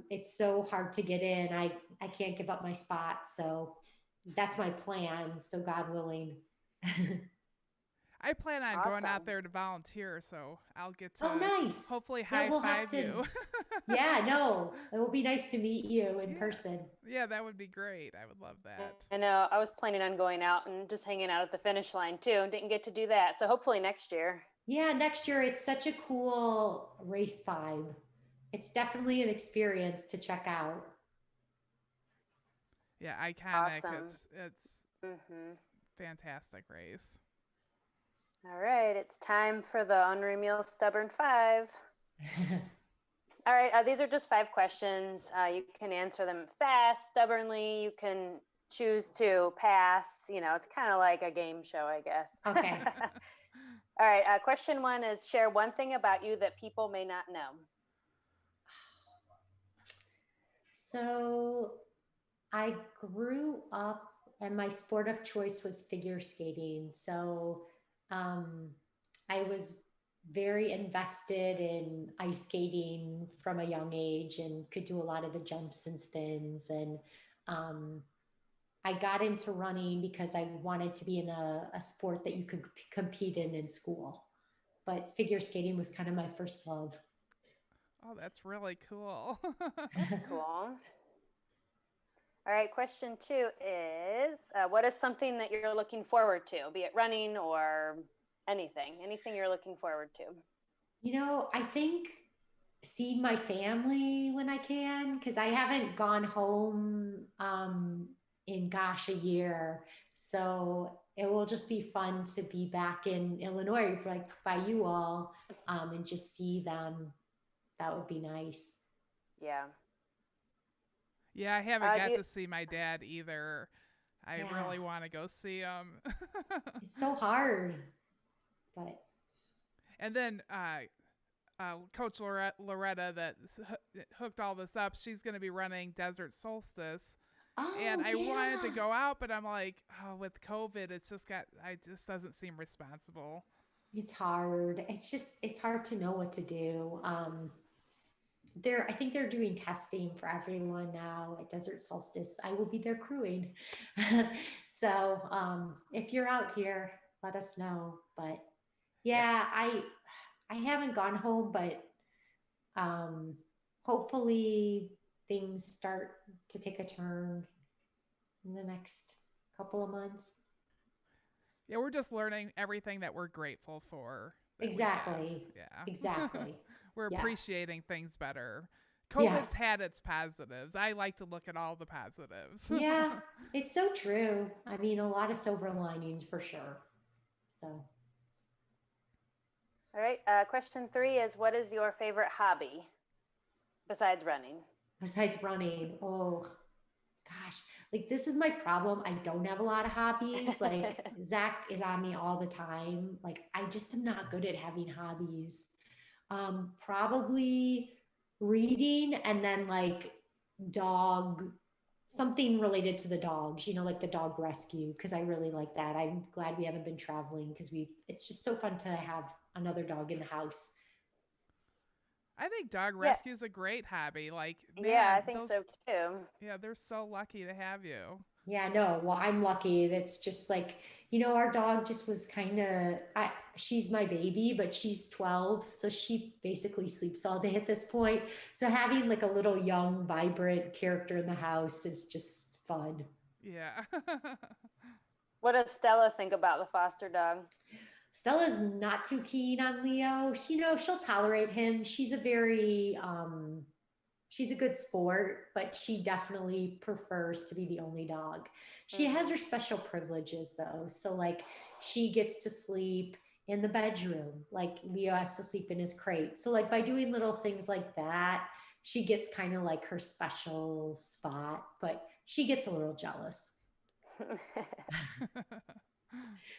it's so hard to get in. I can't give up my spot. So that's my plan. So God willing. I plan on going out Awesome. there to volunteer, so I'll get Oh, to nice. hopefully Yeah, high we'll have five to. you. Yeah, no, it will be nice to meet you in Yeah. person. Yeah, that would be great. I would love that. I know. I was planning on going out and just hanging out at the finish line too, and didn't get to do that. So hopefully next year. Yeah, next year it's such a cool race vibe. It's definitely an experience to check out. Yeah, iconic. Awesome. It's Hmm. fantastic race. All right, it's time for the Unreal Meal Stubborn 5. All right, these are just 5 questions. You can answer them fast, stubbornly. You can choose to pass. You know, it's kind of like a game show, I guess. Okay. All right, question 1 is share one thing about you that people may not know. So I grew up and my sport of choice was figure skating. So um, I was very invested in ice skating from a young age and could do a lot of the jumps and spins. And um, I got into running because I wanted to be in a sport that you could compete in school. But figure skating was kind of my first love. Oh, that's really cool. That's cool. All right, question 2 is what is something that you're looking forward to, be it running or anything you're looking forward to? I think seeing my family when I can, because I haven't gone home in gosh, a year. So it will just be fun to be back in Illinois, like by you all, and just see them. That would be nice. Yeah. Yeah, I haven't Do got you, to see my dad either. I Yeah, really want to go see him. it's so hard, but And then Coach Loretta that hooked all this up, she's going to be running Desert Solstice. And oh I wanted to yeah, go out, but I'm like, oh, with COVID, I just doesn't seem responsible. it's hard. It's hard to know what to do. I think they're doing testing for everyone now at Desert Solstice. I will be there crewing. So if you're out here, let us know. But Yeah, yeah, I haven't gone home, but um, hopefully things start to take a turn in the next couple of months. yeah, we're just learning everything that we're grateful for that we have. Exactly. Yeah. Exactly. We're Yes. appreciating things better. COVID's Yes. had its positives. I like to look at all the positives. Yeah, it's so true. I mean, a lot of silver linings for sure. So, all right. Question 3 is what is your favorite hobby besides running? besides running, oh gosh, like this is my problem. I don't have a lot of hobbies. Like Zach is on me all the time. Like I just am not good at having hobbies. Probably reading and then like dog, something related to the dogs, like the dog rescue, because I really like that. I'm glad we haven't been traveling because it's just so fun to have another dog in the house. I think dog Yeah. rescue is a great hobby. Like, Yeah, man, I think those, so too. yeah, they're so lucky to have you. Yeah, no, well, I'm lucky. That's just like, our dog just was kind of, she's my baby, but she's 12. So she basically sleeps all day at this point. So having like a little young, vibrant character in the house is just fun. Yeah. What does Stella think about the foster dog? Stella's not too keen on Leo. She'll tolerate him. She's a very she's a good sport, but she definitely prefers to be the only dog. She has Mm-hmm. her special privileges though. So like she gets to sleep in the bedroom, like Leo has to sleep in his crate. So like by doing little things like that, she gets kind of like her special spot, but she gets a little jealous.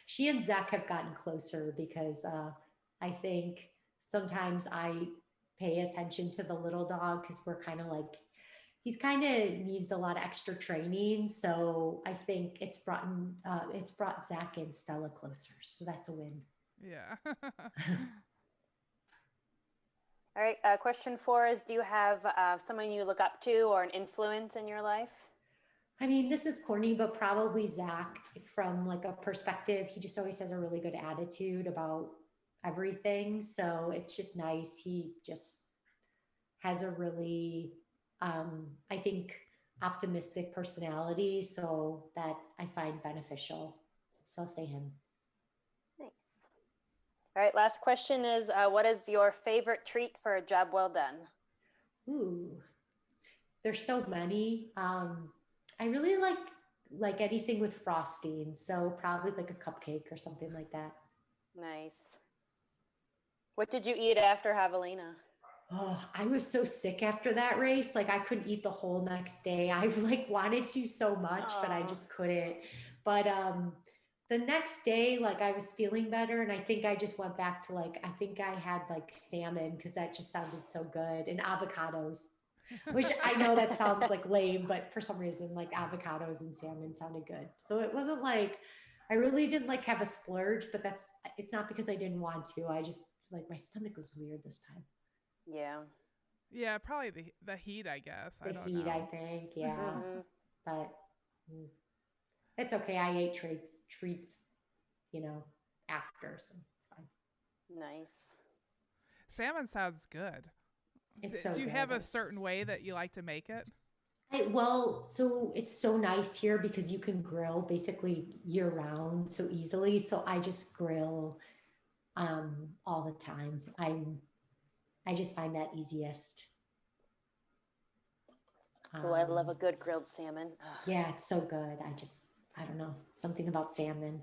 She and Zach have gotten closer because I think sometimes I pay attention to the little dog because we're kind of like he's kind of needs a lot of extra training. So I think it's brought Zach and Stella closer. So that's a win. Yeah. All right. Question 4 is: do you have someone you look up to or an influence in your life? I mean, this is corny, but probably Zach from like a perspective. He just always has a really good attitude about everything. So it's just nice. He just has a really, I think, optimistic personality. So that I find beneficial. So I'll say him. Nice. All right. Last question is: what is your favorite treat for a job well done? Ooh, there's so many. I really like anything with frosting. So probably like a cupcake or something like that. Nice. What did you eat after Javelina? Oh, I was so sick after that race. Like I couldn't eat the whole next day. I like wanted to so much, but I Oh, just couldn't. But the next day, like I was feeling better and I think I just went back to like I think I had like salmon because that just sounded so good and avocados. Which I know that sounds like lame, but for some reason like avocados and salmon sounded good. So it wasn't like I really didn't like have a splurge, but it's not because I didn't want to. I just like my stomach was weird this time. yeah. Yeah, probably the heat, I guess. I The don't heat, I know. think, yeah. Mm-hmm. But mm, it's okay. I ate treats, you know, after, so it's fine. Nice. Salmon sounds good. It's so Do you good. have a certain way that you like to make it? Well, so it's so nice here because you can grill basically year round so easily. So I just grill all the time. I just find that easiest. Oh, I love Um a good grilled salmon. Ugh. yeah, it's so good. I don't know, something about salmon.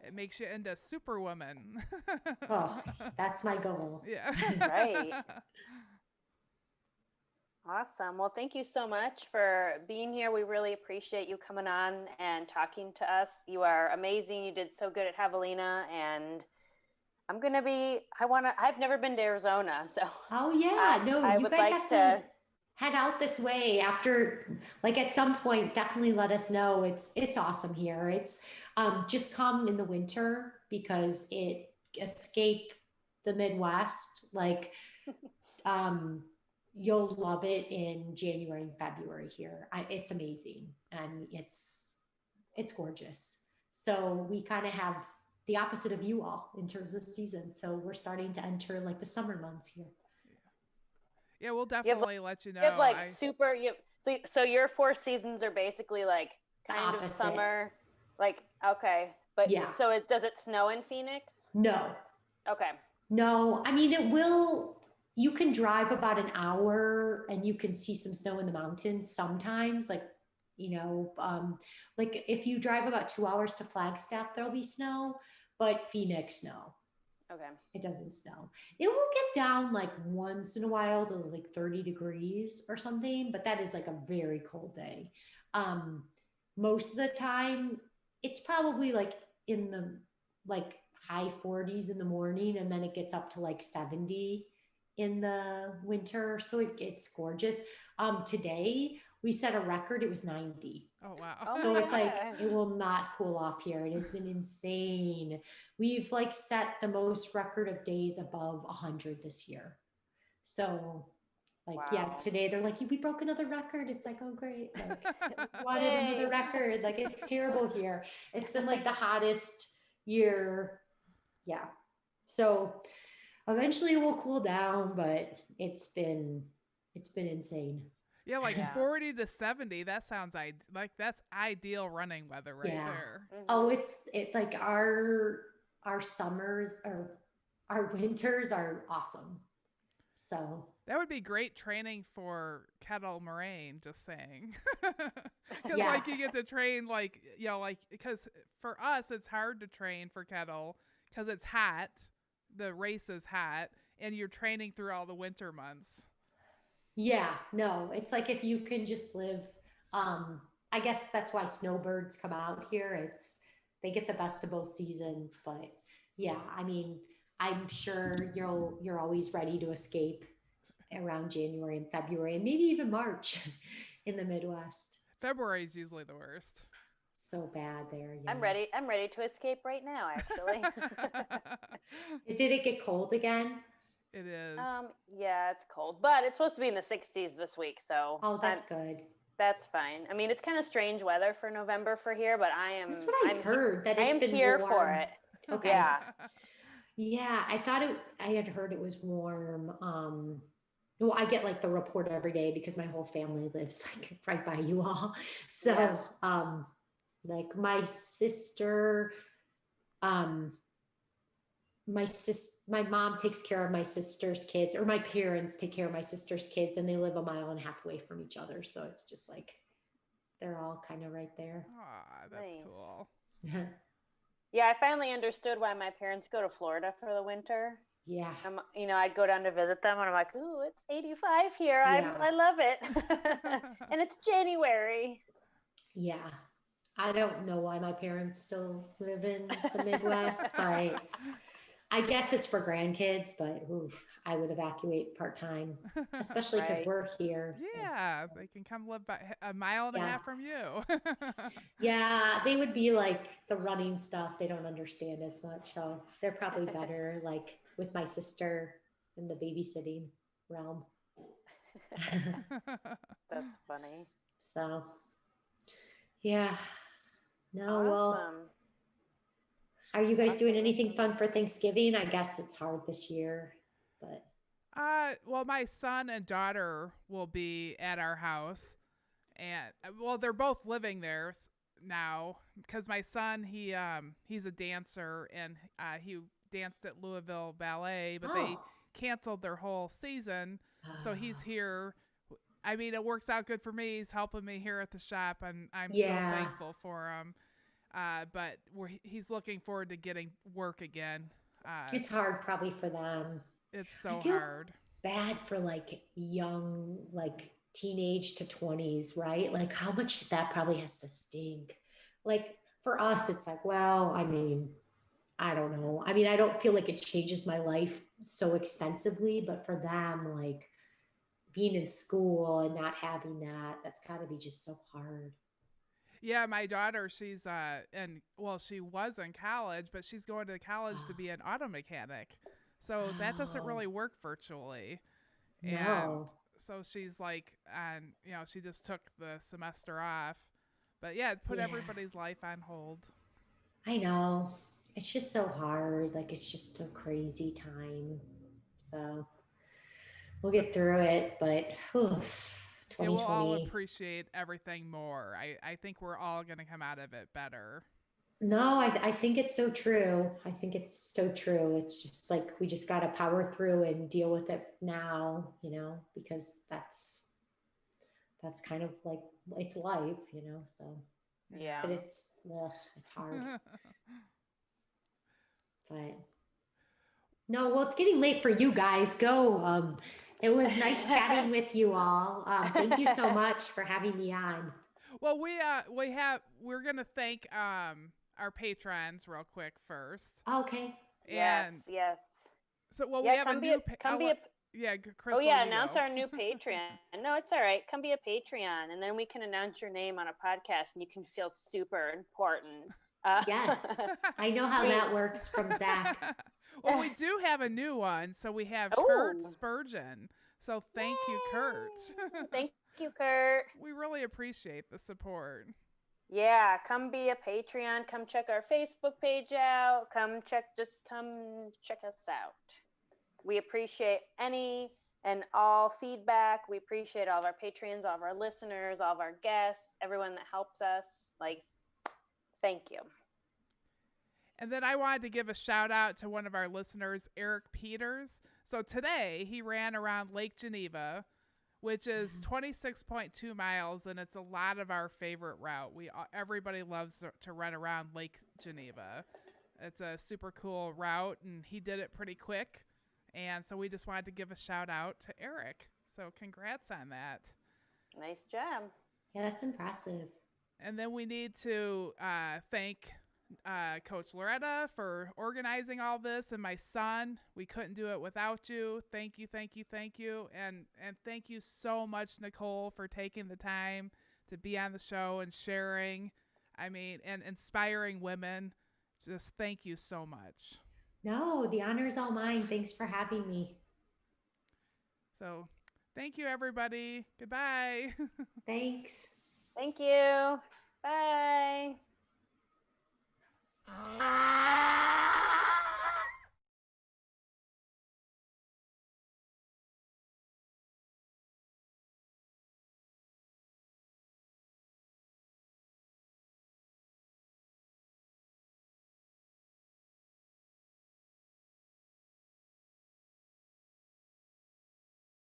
It makes you into Superwoman. Oh, that's my goal. Yeah. Right. Awesome. Well, thank you so much for being here. We really appreciate you coming on and talking to us. You are amazing. You did so good at Javelina, and I've never been to Arizona, so Oh yeah, no, I you would guys like have to to. head out this way after like at some point definitely let us know. It's awesome here. It's just come in the winter because it escape the Midwest. Like um you'll love it in January and February here. It's amazing and it's gorgeous. So we kind of have the opposite of you all in terms of season. So we're starting to enter like the summer months here. Yeah, we'll You have definitely let you know. you have like super you so your 4 seasons are basically like The kind of opposite. summer, like okay, but Yeah. so does it snow in Phoenix? No. Okay. No. I mean, it will. You can drive about an hour and you can see some snow in the mountains sometimes. Like if you drive about 2 hours to Flagstaff, there'll be snow, but Phoenix, no. Okay. It doesn't snow. It will get down like once in a while to like 30 degrees or something, but that is like a very cold day. Um, Most of the time, it's probably like in the like high 40s in the morning, and then it gets up to like 70 in the winter. So it's gorgeous. Today we set a record, it was 90. Oh wow. Oh So my it's like God. it will not cool off here. It has been insane. We've like set the most record of days above 100 this year. So like yeah, Wow. today they're like we broke another record. It's like oh great, like we wanted another Yay. record. Like it's terrible here. It's been like the hottest year. Yeah. So eventually it will cool down, but it's been insane. Yeah, like Yeah. 40 to 70. That sounds like that's ideal running weather right Yeah. there. Oh, Mhm. it like our summers or our winters are awesome. So That would be great training for kettle moraine, just saying. Because, yeah, like, you get to train, like, because for us, it's hard to train for kettle because it's hot. The race is hot, and you're training through all the winter months. yeah, no, it's like if you can just live, um, I guess that's why snowbirds come out here. They get the best of both seasons, but yeah, I mean, I'm sure you're always ready to escape around January and February and maybe even March in the Midwest. February is usually the worst. So bad there, I'm yeah. ready. I'm ready to escape right now, actually. Did it get cold again? It is. Yeah, it's cold, but it's supposed to be in the 60s this week, so Oh, that's good. that's fine. I mean, it's kind of strange weather for November for here, but That's what I've heard, that I it's am been here warm. for it. Okay. Yeah. Yeah, I had heard it was warm. Well, I get like the report every day because my whole family lives like right by you all. So, Yeah. like my sister, um, my mom takes care of my sister's kids, or my parents take care of my sister's kids, and they live a mile and a half away from each other. So it's just like they're all kind of right there. Aw, that's Nice. cool. Yeah, I finally understood why my parents go to Florida for the winter. Yeah. I'd go down to visit them, and I'm like, "Ooh, it's 85 here. Yeah. I love it." And it's January. Yeah. I don't know why my parents still live in the Midwest, but I guess it's for grandkids, but ooh, I would evacuate part-time, especially because Right. we're here. So. Yeah, they can come live a mile and a Yeah. half from you. Yeah, they would be like the running stuff. They don't understand as much. So they're probably better like with my sister in the babysitting realm. That's funny. So, yeah. No, well, Awesome. are you guys doing anything Awesome. fun for Thanksgiving? I guess it's hard this year, but Well, my son and daughter will be at our house, and well, they're both living there now because my son he's a dancer and he danced at Louisville Ballet, but they canceled their whole season, so he's here. I mean, it works out good for me. He's helping me here at the shop, and I'm so thankful for him. But he's looking forward to getting work again. it's hard probably for them. It's so I feel hard. bad for like young, like teenage to 20s, right? Like how much that probably has to stink. Like for us, it's like, well, I mean, I don't know. I mean, I don't feel like it changes my life so extensively, but for them, like being in school and not having that, that's got to be just so hard. Yeah, my daughter, she's she was in college, but she's going to college to be an auto mechanic. So that doesn't Oh, really work virtually. And no. so she's like, and she just took the semester off. But yeah, it put Yeah, everybody's life on hold. I know. It's just so hard. Like it's just a crazy time. So we'll get through it, but whew, Yeah, we'll all 2020. appreciate everything more. I think we're all going to come out of it better. No, I think it's so true. I think it's so true. It's just like we just got to power through and deal with it now, because that's kind of like it's life. So, Yeah. but it's hard. But no, well, it's getting late for you guys. Go. It was nice chatting with you all. Thank you so much for having me on. Well, we're gonna thank our patrons real quick first. Okay. Yes. And Yes. so Yeah. we have a new yeah, Crystal, Oh yeah, you announce go. our new Patreon. No, it's all right. Come be a Patreon, and then we can announce your name on a podcast, and you can feel super important. Yes, I know how that works from Zach. Well, we do have a new one. So we have Kurt Oh, Spurgeon. So thank you, Kurt. thank you, Kurt. We really appreciate the support. Yeah, come be a Patreon. Come check our Facebook page out. Come check us out. We appreciate any and all feedback. We appreciate all of our patrons, all of our listeners, all of our guests, everyone that helps us. Like, thank you. And then I wanted to give a shout out to one of our listeners, Eric Peters. So today he ran around Lake Geneva, which is 26.2 miles, and it's a lot of our favorite route. Everybody loves to run around Lake Geneva. It's a super cool route, and he did it pretty quick. And so we just wanted to give a shout out to Eric. So congrats on that. Nice job. Yeah, that's impressive. And then we need to thank Coach Loretta for organizing all this, and my son. We couldn't do it without you. Thank you, thank you, thank you. And thank you so much, Nicole, for taking the time to be on the show and sharing, and inspiring women. Just thank you so much. No, the honor is all mine. Thanks for having me. So thank you, everybody. Goodbye. Thanks. Thank you. Bye.